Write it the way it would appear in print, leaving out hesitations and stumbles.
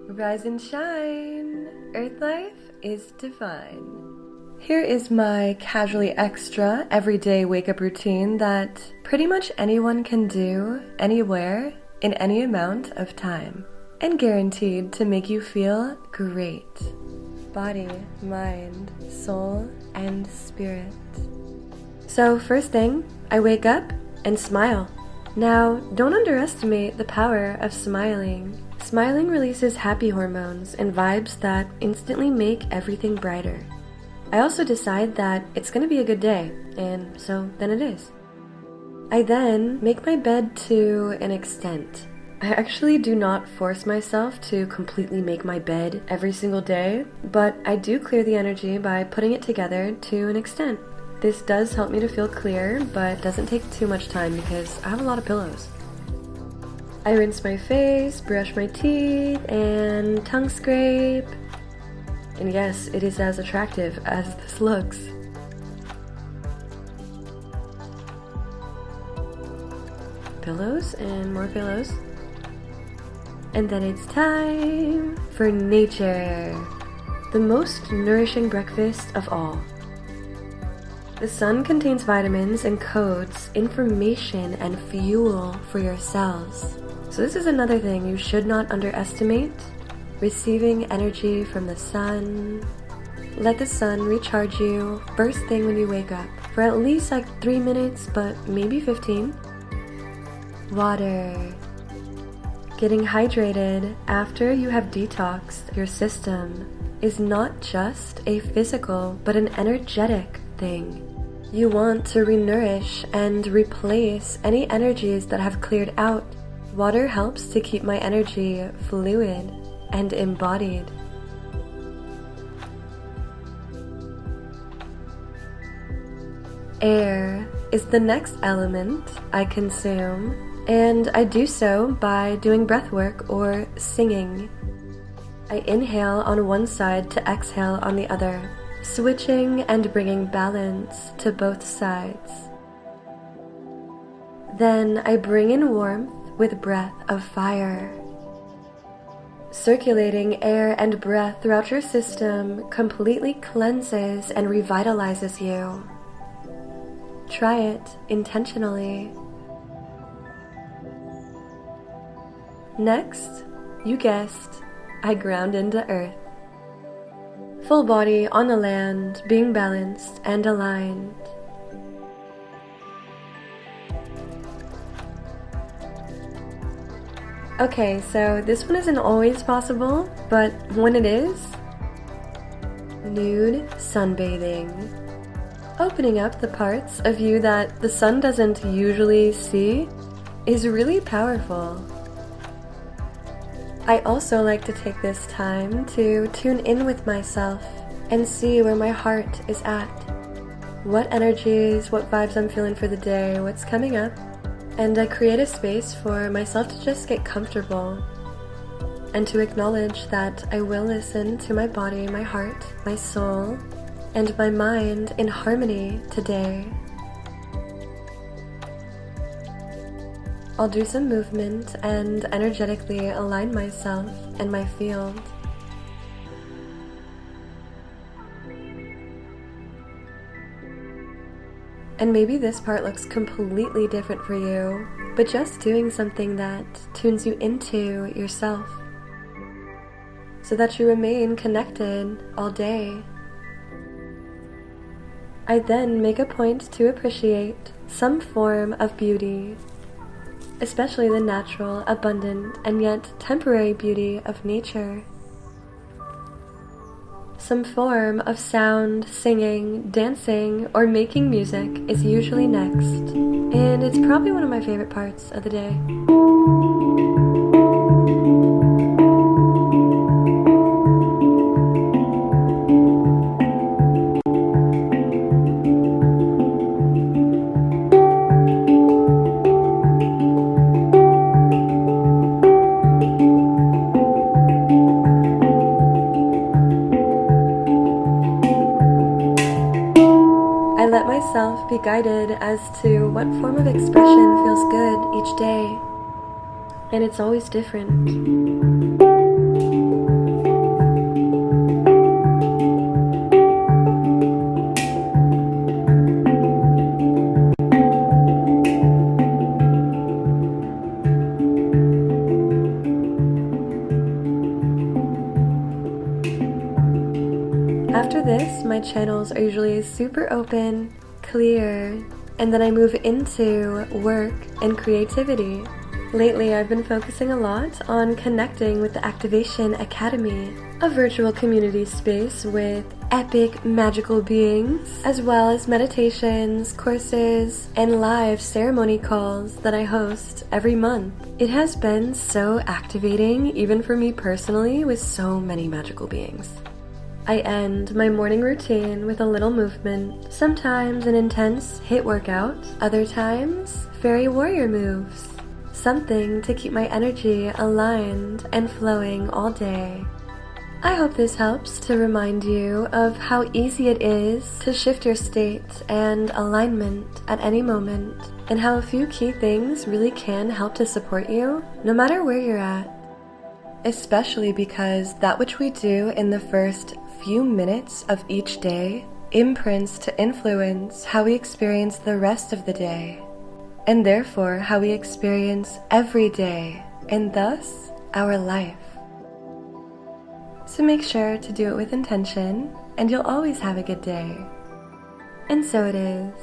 Rise and shine! Earth life is divine. Here is my casually extra everyday wake-up routine that pretty much anyone can do, anywhere, in any amount of time. And guaranteed to make you feel great. Body, mind, soul, and spirit. So first thing, I wake up and smile. Now, don't underestimate the power of smiling. Smiling releases happy hormones and vibes that instantly make everything brighter. I also decide that it's going to be a good day, and so then it is. I then make my bed to an extent. I actually do not force myself to completely make my bed every single day, but I do clear the energy by putting it together to an extent. This does help me to feel clear, but doesn't take too much time because I have a lot of pillows. I rinse my face, brush my teeth, and tongue scrape. And yes, it is as attractive as this looks. Pillows and more pillows. And then it's time for nature. The most nourishing breakfast of all. The sun contains vitamins and codes information and fuel for your cells. So this is another thing you should not underestimate. Receiving energy from the sun. Let the sun recharge you first thing when you wake up for at least like 3 minutes, but maybe 15. Water. Getting hydrated after you have detoxed your system is not just a physical but an energetic thing. You want to renourish and replace any energies that have cleared out. Water helps to keep my energy fluid and embodied. Air is the next element I consume, and I do so by doing breathwork or singing. I inhale on one side to exhale on the other, switching and bringing balance to both sides. Then I bring in warmth with breath of fire. Circulating air and breath throughout your system completely cleanses and revitalizes you. Try it intentionally. Next, you guessed, I ground into earth. Full body on the land, being balanced and aligned. Okay, so this one isn't always possible, but when it is, nude sunbathing. Opening up the parts of you that the sun doesn't usually see is really powerful. I also like to take this time to tune in with myself and see where my heart is at. What energies, what vibes I'm feeling for the day, what's coming up. And I create a space for myself to just get comfortable and to acknowledge that I will listen to my body, my heart, my soul, and my mind in harmony today. I'll do some movement and energetically align myself and my field. And maybe this part looks completely different for you, but just doing something that tunes you into yourself so that you remain connected all day. I then make a point to appreciate some form of beauty, especially the natural, abundant, and yet temporary beauty of nature. Some form of sound, singing, dancing, or making music is usually next, and it's probably one of my favorite parts of the day. Let myself be guided as to what form of expression feels good each day, and it's always different. After this, my channels are usually super open, clear, and then I move into work and creativity. Lately, I've been focusing a lot on connecting with the Activation Academy, a virtual community space with epic magical beings, as well as meditations, courses, and live ceremony calls that I host every month. It has been so activating, even for me personally, with so many magical beings. I end my morning routine with a little movement, sometimes an intense HIIT workout, other times fairy warrior moves. Something to keep my energy aligned and flowing all day. I hope this helps to remind you of how easy it is to shift your state and alignment at any moment, and how a few key things really can help to support you no matter where you're at. Especially because that which we do in the first few minutes of each day imprints to influence how we experience the rest of the day, and therefore how we experience every day, and thus our life. So make sure to do it with intention, and you'll always have a good day. And so it is.